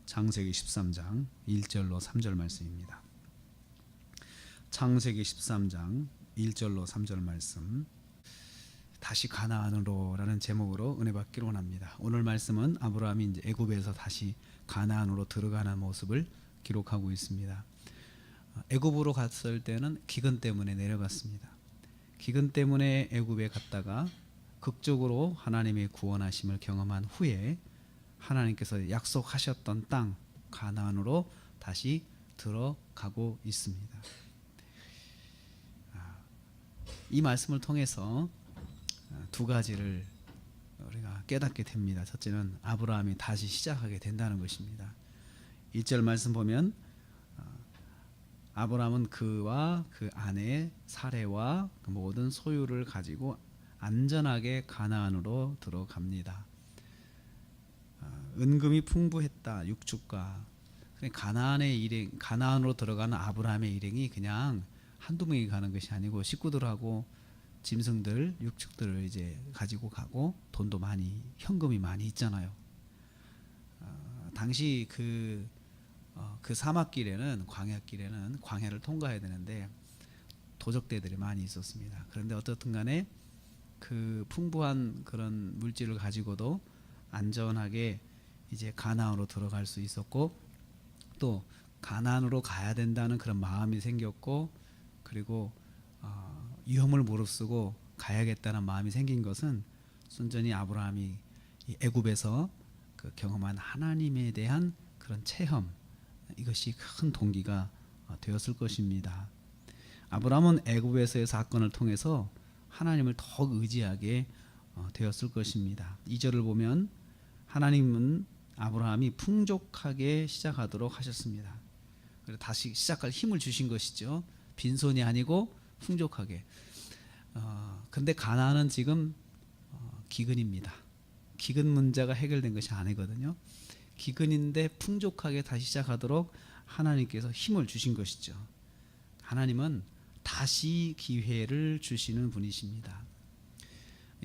창세기 13장 1절로 3절 말씀입니다. 창세기 13장 1절로 3절 말씀, 다시 가나안으로라는 제목으로 은혜 받기로 원합니다. 오늘 말씀은 아브라함이 이제 애굽에서 다시 가나안으로 들어가는 모습을 기록하고 있습니다. 애굽으로 갔을 때는 기근 때문에 내려갔습니다. 기근 때문에 애굽에 갔다가 극적으로 하나님의 구원하심을 경험한 후에 하나님께서 약속하셨던 땅 가나안으로 다시 들어가고 있습니다. 이 말씀을 통해서 두 가지를 우리가 깨닫게 됩니다. 첫째는 아브라함이 다시 시작하게 된다는 것입니다. 1절 말씀 보면 아브라함은 그와 그 아내 사레와 그 모든 소유를 가지고 안전하게 가나안으로 들어갑니다. 은금이 풍부했다. 육축과 가나안의 일행, 가나안으로 들어가는 아브라함의 일행이 그냥 한두 명이 가는 것이 아니고 식구들하고 짐승들, 육축들을 이제 가지고 가고 돈도 많이, 현금이 많이 있잖아요. 당시 그 사막길에는, 광야길에는 광야를 통과해야 되는데 도적대들이 많이 있었습니다. 그런데 어떻든 간에 그 풍부한 그런 물질을 가지고도 안전하게 이제 가나안으로 들어갈 수 있었고, 또 가나안으로 가야 된다는 그런 마음이 생겼고, 그리고 위험을 무릅쓰고 가야겠다는 마음이 생긴 것은 순전히 아브라함이 이 애굽에서 그 경험한 하나님에 대한 그런 체험, 이것이 큰 동기가 되었을 것입니다. 아브라함은 애굽에서의 사건을 통해서 하나님을 더욱 의지하게 되었을 것입니다. 2절을 보면 하나님은 아브라함이 풍족하게 시작하도록 하셨습니다. 그래서 다시 시작할 힘을 주신 것이죠. 빈손이 아니고 풍족하게. 근데 가나안은 지금 기근입니다. 기근 문제가 해결된 것이 아니거든요. 기근인데 풍족하게 다시 시작하도록 하나님께서 힘을 주신 것이죠. 하나님은 다시 기회를 주시는 분이십니다.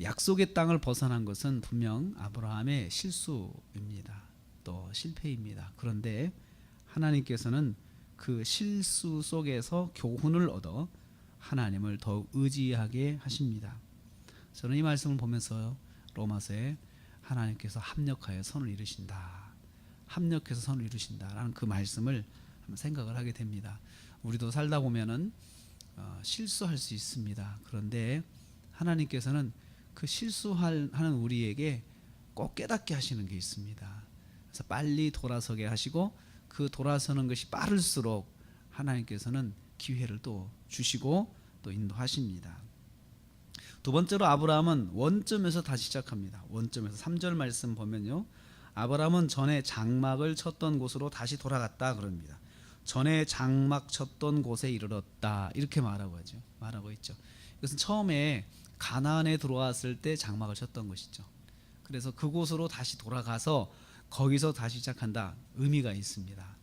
약속의 땅을 벗어난 것은 분명 아브라함의 실수입니다. 또 실패입니다. 그런데 하나님께서는 그 실수 속에서 교훈을 얻어 하나님을 더욱 의지하게 하십니다. 저는 이 말씀을 보면서 로마서에 하나님께서 합력하여 선을 이루신다, 합력해서 선을 이루신다라는 그 말씀을 한번 생각을 하게 됩니다. 우리도 살다 보면은 실수할 수 있습니다. 그런데 하나님께서는 그 실수하는 우리에게 꼭 깨닫게 하시는 게 있습니다. 그래서 빨리 돌아서게 하시고, 그 돌아서는 것이 빠를수록 하나님께서는 기회를 또 주시고 또 인도하십니다. 두 번째로 아브라함은 원점에서 다시 시작합니다. 원점에서 3절 말씀 보면요, 아브라함은 전에 장막을 쳤던 곳으로 다시 돌아갔다 그럽니다. 전에 장막 쳤던 곳에 이르렀다, 이렇게 말하고 있죠. 이것은 처음에 가나안에 들어왔을 때 장막을 쳤던 것이죠. 그래서 그곳으로 다시 돌아가서 거기서 다시 시작한다. 의미가 있습니다.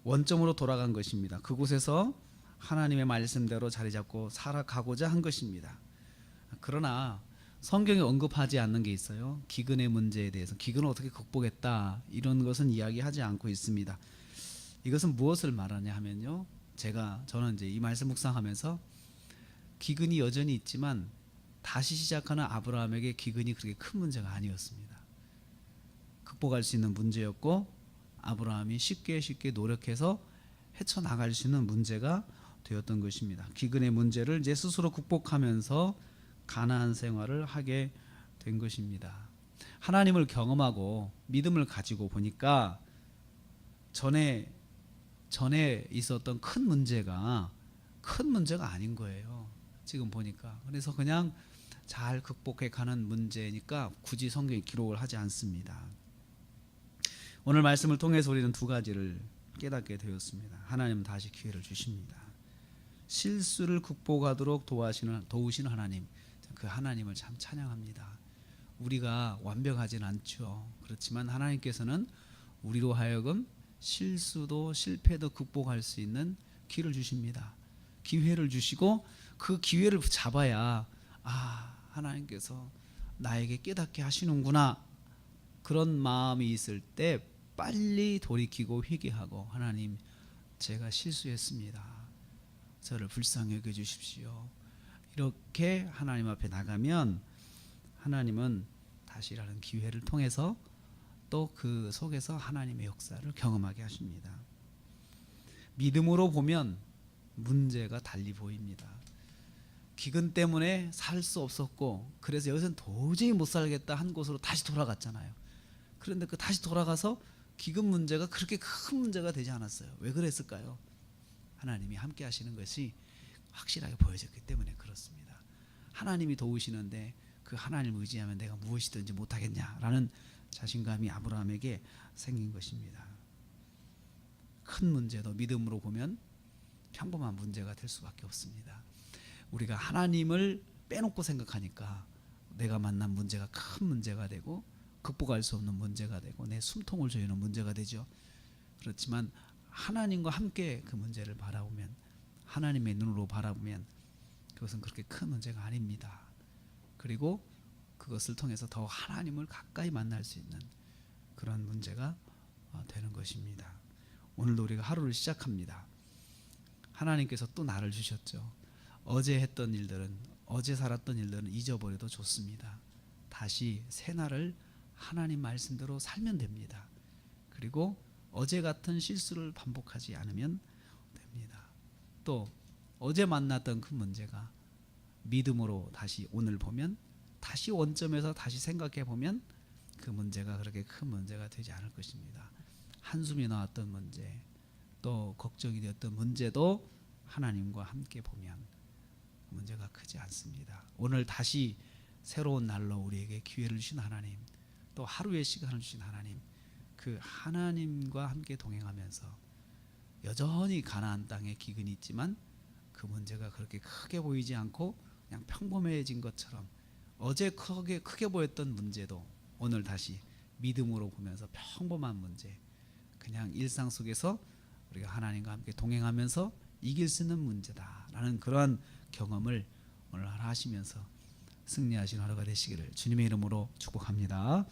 원점으로 돌아간 것입니다. 그곳에서 하나님의 말씀대로 자리 잡고 살아가고자 한 것입니다. 그러나 성경에 언급하지 않는 게 있어요. 기근의 문제에 대해서, 기근을 어떻게 극복했다, 이런 것은 이야기하지 않고 있습니다. 이것은 무엇을 말하냐 하면요, 저는 이제 이 말씀 묵상하면서 기근이 여전히 있지만 다시 시작하는 아브라함에게 기근이 그렇게 큰 문제가 아니었습니다. 극복할 수 있는 문제였고, 아브라함이 쉽게 노력해서 헤쳐나갈 수 있는 문제가 되었던 것입니다. 기근의 문제를 이제 스스로 극복하면서 가나안 생활을 하게 된 것입니다. 하나님을 경험하고 믿음을 가지고 보니까 전에 있었던 큰 문제가 아닌 거예요. 지금 보니까. 그래서 그냥 잘 극복해 가는 문제니까 굳이 성경에 기록을 하지 않습니다. 오늘 말씀을 통해서 우리는 두 가지를 깨닫게 되었습니다. 하나님은 다시 기회를 주십니다. 실수를 극복하도록 도우시는 하나님, 그 하나님을 참 찬양합니다. 우리가 완벽하진 않죠. 그렇지만 하나님께서는 우리로 하여금 실수도 실패도 극복할 수 있는 기회를 주십니다. 기회를 주시고 그 기회를 잡아야 하나님께서 나에게 깨닫게 하시는구나, 그런 마음이 있을 때 빨리 돌이키고 회개하고 하나님 제가 실수했습니다. 저를 불쌍히 여겨 주십시오. 이렇게 하나님 앞에 나가면 하나님은 다시라는 기회를 통해서 또 그 속에서 하나님의 역사를 경험하게 하십니다. 믿음으로 보면 문제가 달리 보입니다. 기근 때문에 살 수 없었고 그래서 여기서는 도저히 못 살겠다 한 곳으로 다시 돌아갔잖아요. 그런데 그 다시 돌아가서 기근 문제가 그렇게 큰 문제가 되지 않았어요. 왜 그랬을까요? 하나님이 함께 하시는 것이 확실하게 보여졌기 때문에 그렇습니다. 하나님이 도우시는데 그 하나님을 의지하면 내가 무엇이든지 못하겠냐라는 자신감이 아브라함에게 생긴 것입니다. 큰 문제도 믿음으로 보면 평범한 문제가 될 수밖에 없습니다. 우리가 하나님을 빼놓고 생각하니까 내가 만난 문제가 큰 문제가 되고 극복할 수 없는 문제가 되고 내 숨통을 조이는 문제가 되죠. 그렇지만 하나님과 함께 그 문제를 바라보면 하나님의 눈으로 바라보면 그것은 그렇게 큰 문제가 아닙니다. 그리고 그것을 통해서 더 하나님을 가까이 만날 수 있는 그런 문제가 되는 것입니다. 오늘도 우리가 하루를 시작합니다. 하나님께서 또 나를 주셨죠. 어제 했던 일들은 어제 살았던 일들은 잊어버려도 좋습니다. 다시 새 날을 하나님 말씀대로 살면 됩니다. 그리고 어제 같은 실수를 반복하지 않으면 됩니다. 또 어제 만났던 그 문제가 믿음으로 다시 오늘 보면 다시 원점에서 다시 생각해 보면 그 문제가 그렇게 큰 문제가 되지 않을 것입니다. 한숨이 나왔던 문제 또 걱정이 되었던 문제도 하나님과 함께 보면 문제가 크지 않습니다. 오늘 다시 새로운 날로 우리에게 기회를 주신 하나님 또 하루의 시간을 주신 하나님 그 하나님과 함께 동행하면서 여전히 가나안 땅에 기근이 있지만 그 문제가 그렇게 크게 보이지 않고 그냥 평범해진 것처럼 어제 크게 보였던 문제도 오늘 다시 믿음으로 보면서 평범한 문제 그냥 일상 속에서 우리가 하나님과 함께 동행하면서 이길 수 있는 문제다라는 그러한 경험을 오늘 하시면서 승리하신 하루가 되시기를 주님의 이름으로 축복합니다.